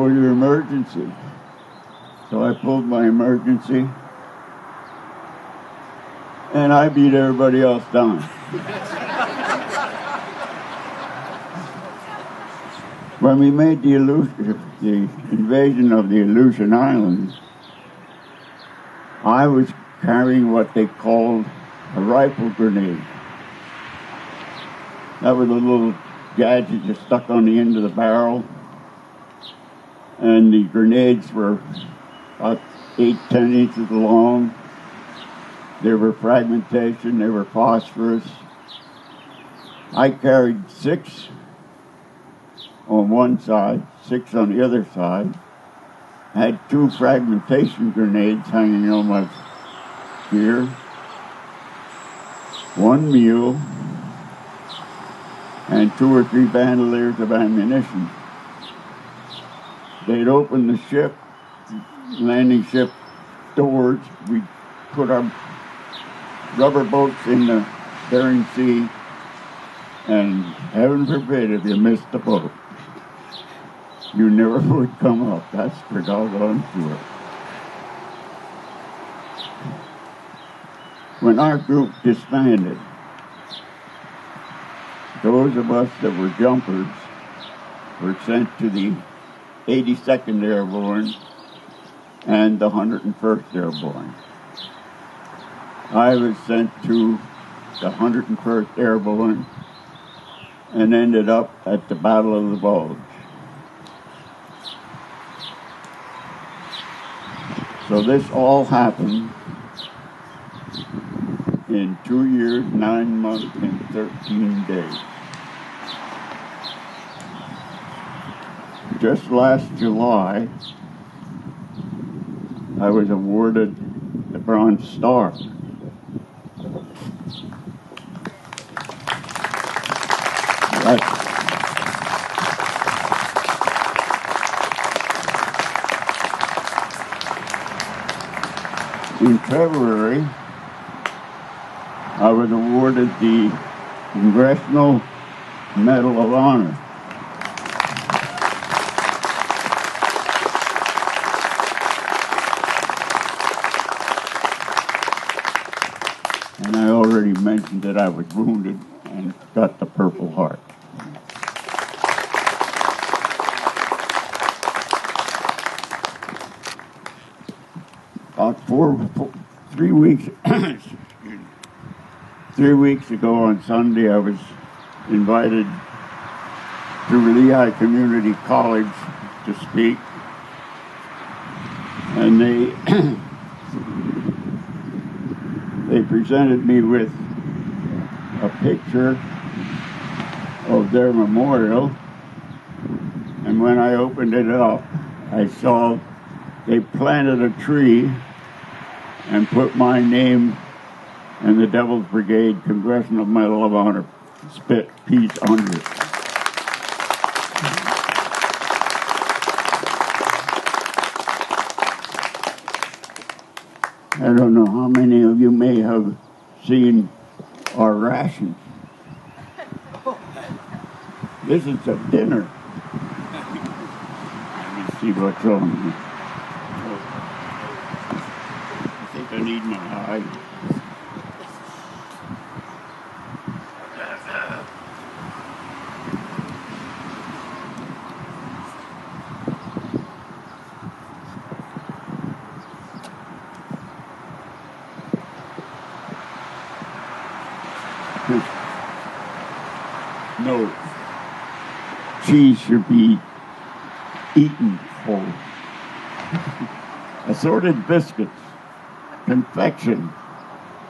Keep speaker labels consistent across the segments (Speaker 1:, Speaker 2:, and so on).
Speaker 1: pull your emergency. So I pulled my emergency, and I beat everybody else down. When we made the invasion of the Aleutian Islands, I was carrying what they called a rifle grenade. That was a little gadget you stuck on the end of the barrel, and the grenades were about 8-10 inches long. They were fragmentation, they were phosphorus. I carried 6 on one side, 6 on the other side. I had 2 fragmentation grenades hanging on my gear, 1 mule, and 2 or 3 bandoliers of ammunition. They'd open the ship, landing ship doors. We'd put our rubber boats in the Bering Sea, and heaven forbid if you missed the boat, you never would come up. That's for doggone sure. When our group disbanded, those of us that were jumpers were sent to the 82nd Airborne and the 101st Airborne. I was sent to the 101st Airborne and ended up at the Battle of the Bulge. So this all happened in 2 years, 9 months, and 13 days. Just last July, I was awarded the Bronze Star. In February, I was awarded the Congressional Medal of Honor. And I already mentioned that I was wounded and got the Purple Heart. About 3 weeks, 3 weeks ago on Sunday, I was invited to Lehigh Community College to speak, and they presented me with a picture of their memorial, and when I opened it up, I saw they planted a tree and put my name and the Devil's Brigade Congressional Medal of Honor spit piece under it. I don't know how many of you may have seen our rations. This is a dinner. Let me see what's on here. I think I need my eye. No, cheese should be eaten whole. Assorted biscuits, confection,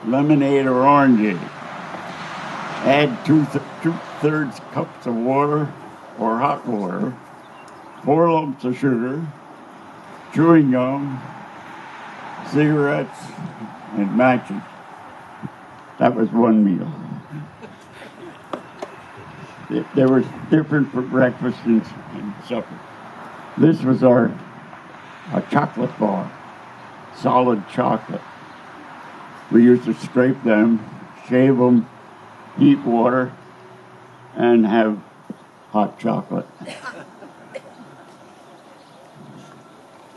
Speaker 1: lemonade or orangeade. Add two-thirds cups of water or hot water, 4 lumps of sugar, chewing gum, cigarettes, and matches. That was one meal. There was different for breakfast and supper. This was a chocolate bar, solid chocolate. We used to scrape them, shave them, heat water, and have hot chocolate.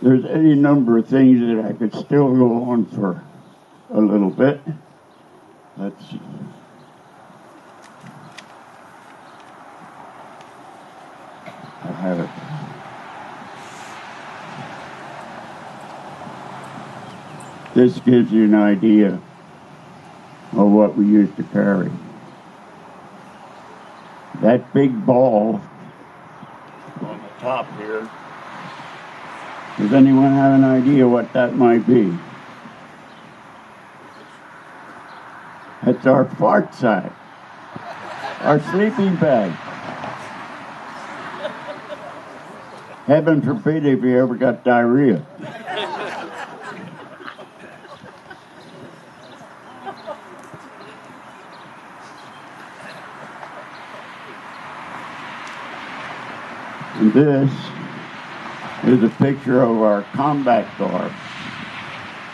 Speaker 1: There's any number of things that I could still go on for a little bit. Let's see. I have it. This gives you an idea of what we used to carry. That big ball on the top here, does anyone have an idea what that might be? It's our fart sack, our sleeping bag. Heaven forbid if you ever got diarrhea. And this is a picture of our combat car.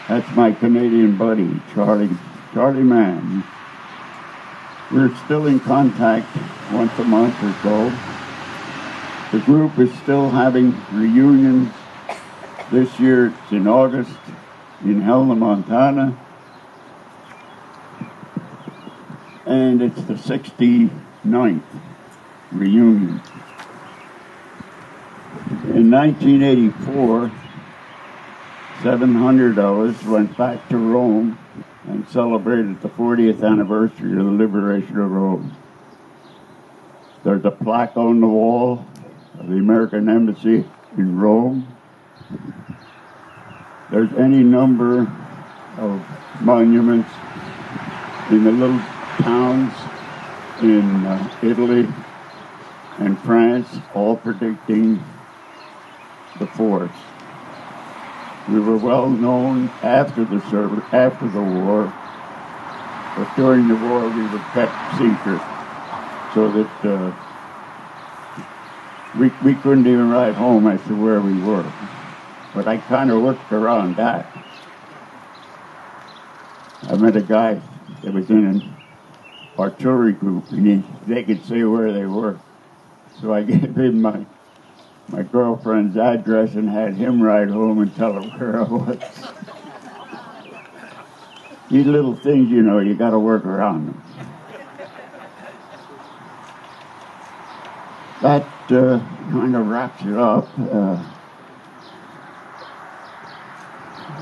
Speaker 1: That's my Canadian buddy, Charlie Mann. We're still in contact once a month or so. The group is still having reunions. This year it's in August in Helena, Montana. And it's the 69th reunion. In 1984, 700 of us went back to Rome and celebrated the 40th anniversary of the liberation of Rome. There's a plaque on the wall of the American Embassy in Rome. There's any number of monuments in the little towns in Italy and France, all predicting the force. We were well known after the war, but during the war we were kept secret, so that we couldn't even write home as to where we were. But I kind of worked around that. I met a guy that was in an artillery group, and they could say where they were. So I gave him my girlfriend's address and had him ride home and tell her where I was. These little things, you know, you got to work around them. That kind of wraps it up.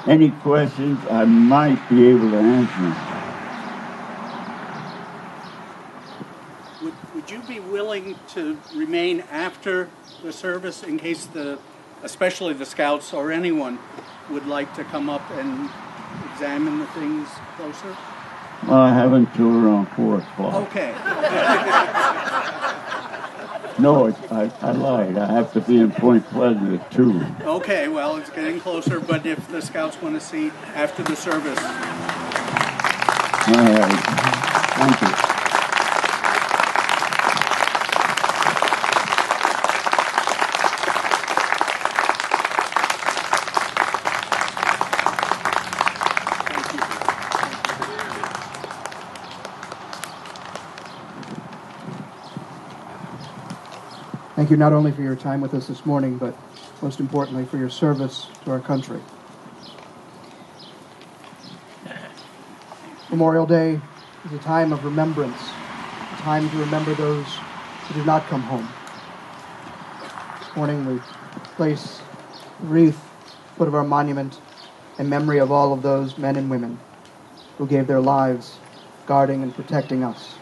Speaker 1: Any questions I might be able to answer?
Speaker 2: Would you be willing to remain after the service in case especially the scouts or anyone would like to come up and examine the things closer?
Speaker 1: Well, I have until around 4 o'clock.
Speaker 2: Okay.
Speaker 1: No, I lied. I have to be in Point Pleasant at 2.
Speaker 2: Okay, well, it's getting closer, but if the scouts want to see after the service.
Speaker 1: All right. Thank you.
Speaker 3: Thank you not only for your time with us this morning, but most importantly for your service to our country. Memorial Day is a time of remembrance, a time to remember those who did not come home. This morning we place a wreath at the foot of our monument in memory of all of those men and women who gave their lives guarding and protecting us.